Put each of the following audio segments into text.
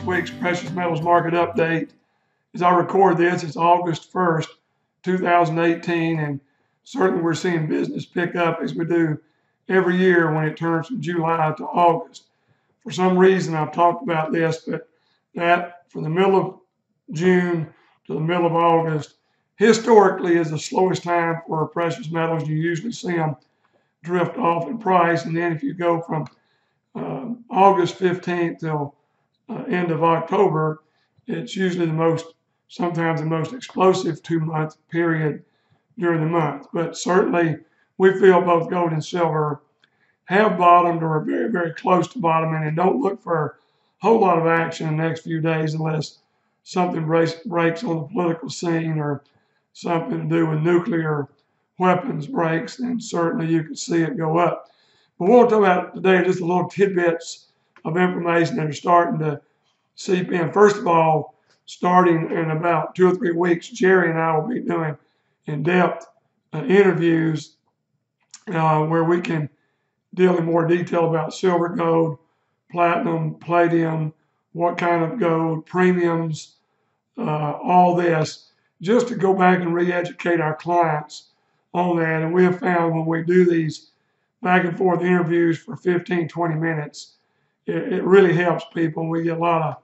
week's Precious Metals Market Update. As I record this, it's August 1st, 2018, and certainly we're seeing business pick up as we do every year when it turns from July to August. For some reason, I've talked about this, but that from the middle of June to the middle of August historically is the slowest time for precious metals. You usually see them drift off in price, and then if you go from August 15th till end of October, it's usually sometimes the most explosive 2-month period during the month. But certainly we feel both gold and silver have bottomed or are very, very close to bottoming, and don't look for a whole lot of action in the next few days unless something breaks on the political scene or something to do with nuclear weapons breaks, then certainly you could see it go up. But what we'll talk about today are just a little tidbits of information that are starting to seep in. First of all, starting in about 2 or 3 weeks, Jerry and I will be doing in-depth interviews where we can deal in more detail about silver, gold, platinum, palladium, what kind of gold, premiums, all this, just to go back and re-educate our clients on that. And we have found when we do these back and forth interviews for 15, 20 minutes, it really helps people, and we get a lot of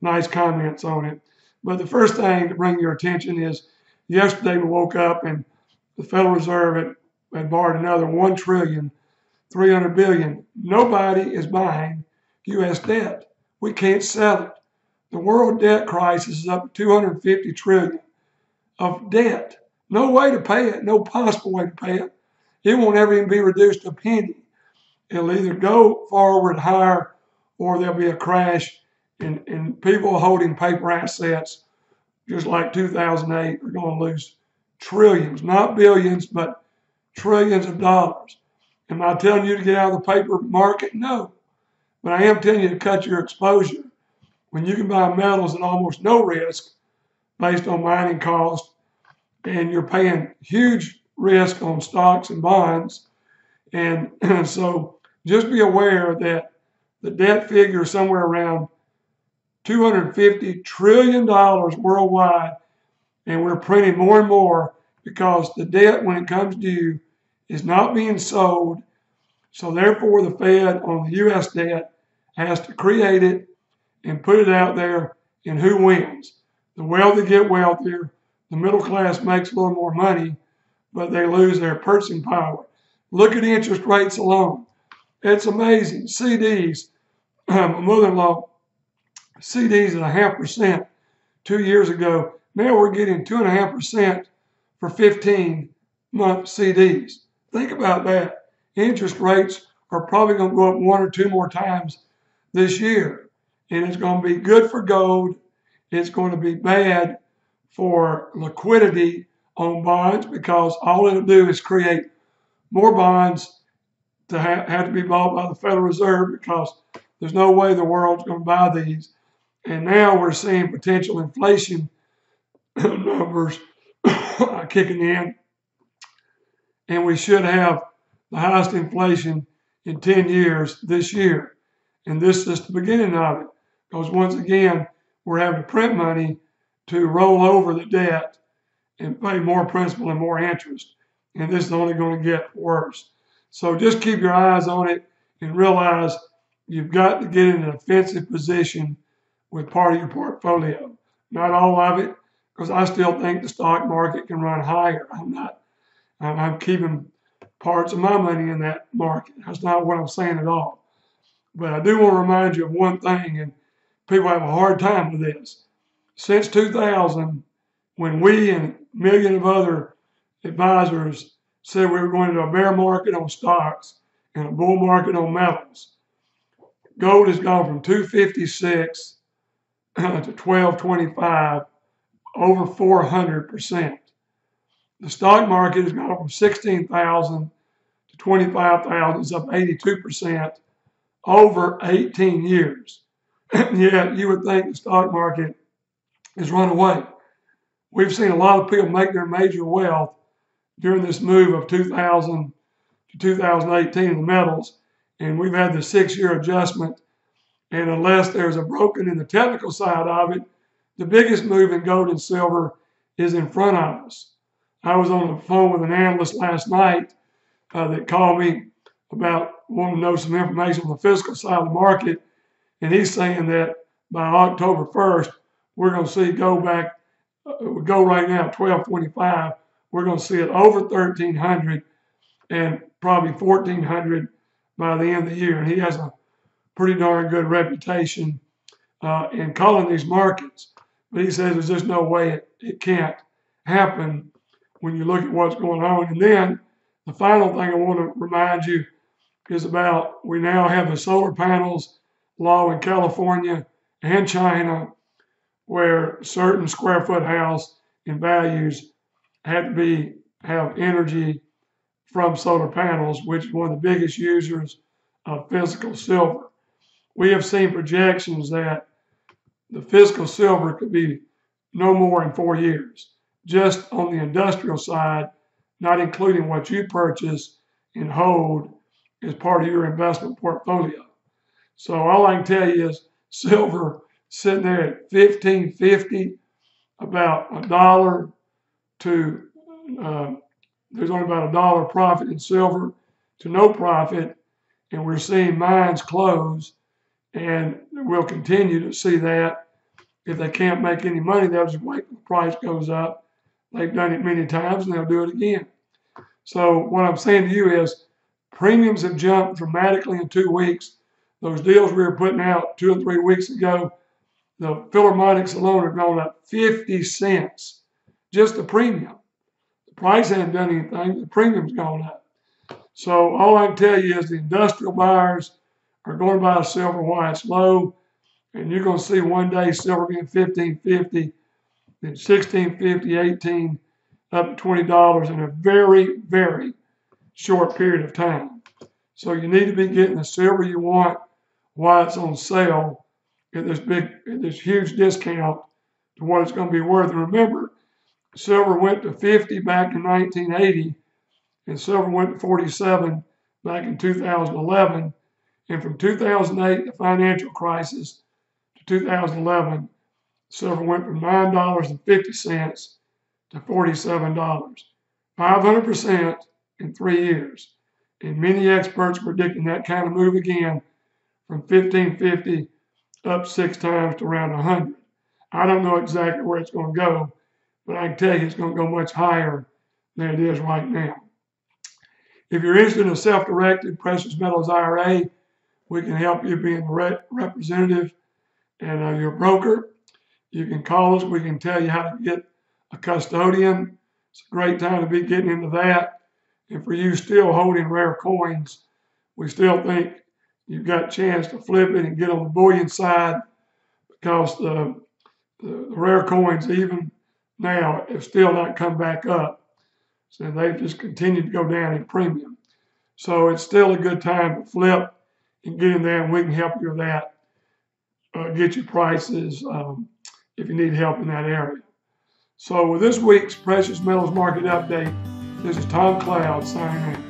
nice comments on it. But the first thing to bring your attention is yesterday we woke up and the Federal Reserve had borrowed another $1.3 trillion. Nobody is buying U.S. debt. We can't sell it. The world debt crisis is up to $250 trillion of debt. No way to pay it, no possible way to pay it. It won't ever even be reduced to a penny. It'll either go forward higher or there'll be a crash, and people holding paper assets, just like 2008, are going to lose trillions, not billions, but trillions of dollars. Am I telling you to get out of the paper market? No. But I am telling you to cut your exposure. When you can buy metals at almost no risk based on mining cost, and you're paying huge risk on stocks and bonds. And so just be aware that the debt figure is somewhere around $250 trillion worldwide, and we're printing more and more because the debt, when it comes due, is not being sold. So therefore, the Fed on the U.S. debt has to create it and put it out there, and who wins? The wealthy get wealthier, the middle class makes a little more money, but they lose their purchasing power. Look at interest rates alone. It's amazing. CDs, my mother-in-law, CDs at 0.5% 2 years ago. Now we're getting 2.5% for 15-month CDs. Think about that. Interest rates are probably going to go up 1 or 2 more times this year. And it's going to be good for gold. It's going to be bad for liquidity on bonds, because all it'll do is create more bonds to have to be bought by the Federal Reserve, because there's no way the world's going to buy these. And now we're seeing potential inflation numbers kicking in, and we should have the highest inflation in 10 years this year. And this is the beginning of it, because once again, we're having to print money to roll over the debt and pay more principal and more interest. And this is only going to get worse. So just keep your eyes on it and realize you've got to get in an offensive position with part of your portfolio. Not all of it, because I still think the stock market can run higher. I'm keeping parts of my money in that market. That's not what I'm saying at all. But I do want to remind you of one thing, and people have a hard time with this. Since 2000, when we and a million of other advisors said we were going into a bear market on stocks and a bull market on metals, gold has gone from 256 to 1225, over 400%. The stock market has gone from 16,000 to 25,000, it's up 82% over 18 years. Yet you would think the stock market has run away. We've seen a lot of people make their major wealth during this move of 2000 to 2018 in the metals, and we've had the 6-year adjustment And unless there's a broken in the technical side of it, the biggest move in gold and silver is in front of us. I was on the phone with an analyst last night that called me about wanting to know some information on the physical side of the market. And he's saying that by October 1st, we're going to see gold back, we go right now, 1225. We're going to see it over 1300 and probably 1400 by the end of the year. And he has a pretty darn good reputation in calling these markets. But he says there's just no way it can't happen when you look at what's going on. And then the final thing I want to remind you is about, we now have the solar panels law in California and China, where certain square foot house and values have energy from solar panels, which is one of the biggest users of physical silver. We have seen projections that the physical silver could be no more in 4 years, just on the industrial side, not including what you purchase and hold as part of your investment portfolio. So all I can tell you is silver sitting there at $15.50, about $1 to, there's only about $1 profit in silver to no profit, and we're seeing mines close, and we'll continue to see that. If they can't make any money, they'll just wait till the price goes up. They've done it many times, and they'll do it again. So what I'm saying to you is premiums have jumped dramatically in 2 weeks. Those deals we were putting out 2 or 3 weeks ago, the Philharmonics alone have gone up 50 cents, just the premium. The price hasn't done anything, the premium's gone up. So all I can tell you is the industrial buyers are going to buy silver while it's low, and you're going to see one day silver being $15.50, then $16.50, $18, up to $20 in a very, very short period of time. So you need to be getting the silver you want while it's on sale at this huge discount to what it's going to be worth. And remember, silver went to 50 back in 1980, and silver went to 47 back in 2011. And from 2008, the financial crisis, to 2011, silver went from $9.50 to $47, 500% in 3 years. And many experts predicting that kind of move again from $15.50 up 6 times to around 100. I don't know exactly where it's going to go, but I can tell you it's going to go much higher than it is right now. If you're interested in a self-directed precious metals IRA, we can help you being a representative and your broker. You can call us. We can tell you how to get a custodian. It's a great time to be getting into that. And for you still holding rare coins, we still think you've got a chance to flip it and get on the bullion side, because the rare coins, even now, have still not come back up. So they've just continued to go down in premium. So it's still a good time to flip and get in there, and we can help you with that. Get you prices if you need help in that area. So with this week's Precious Metals Market Update, this is Tom Cloud signing out.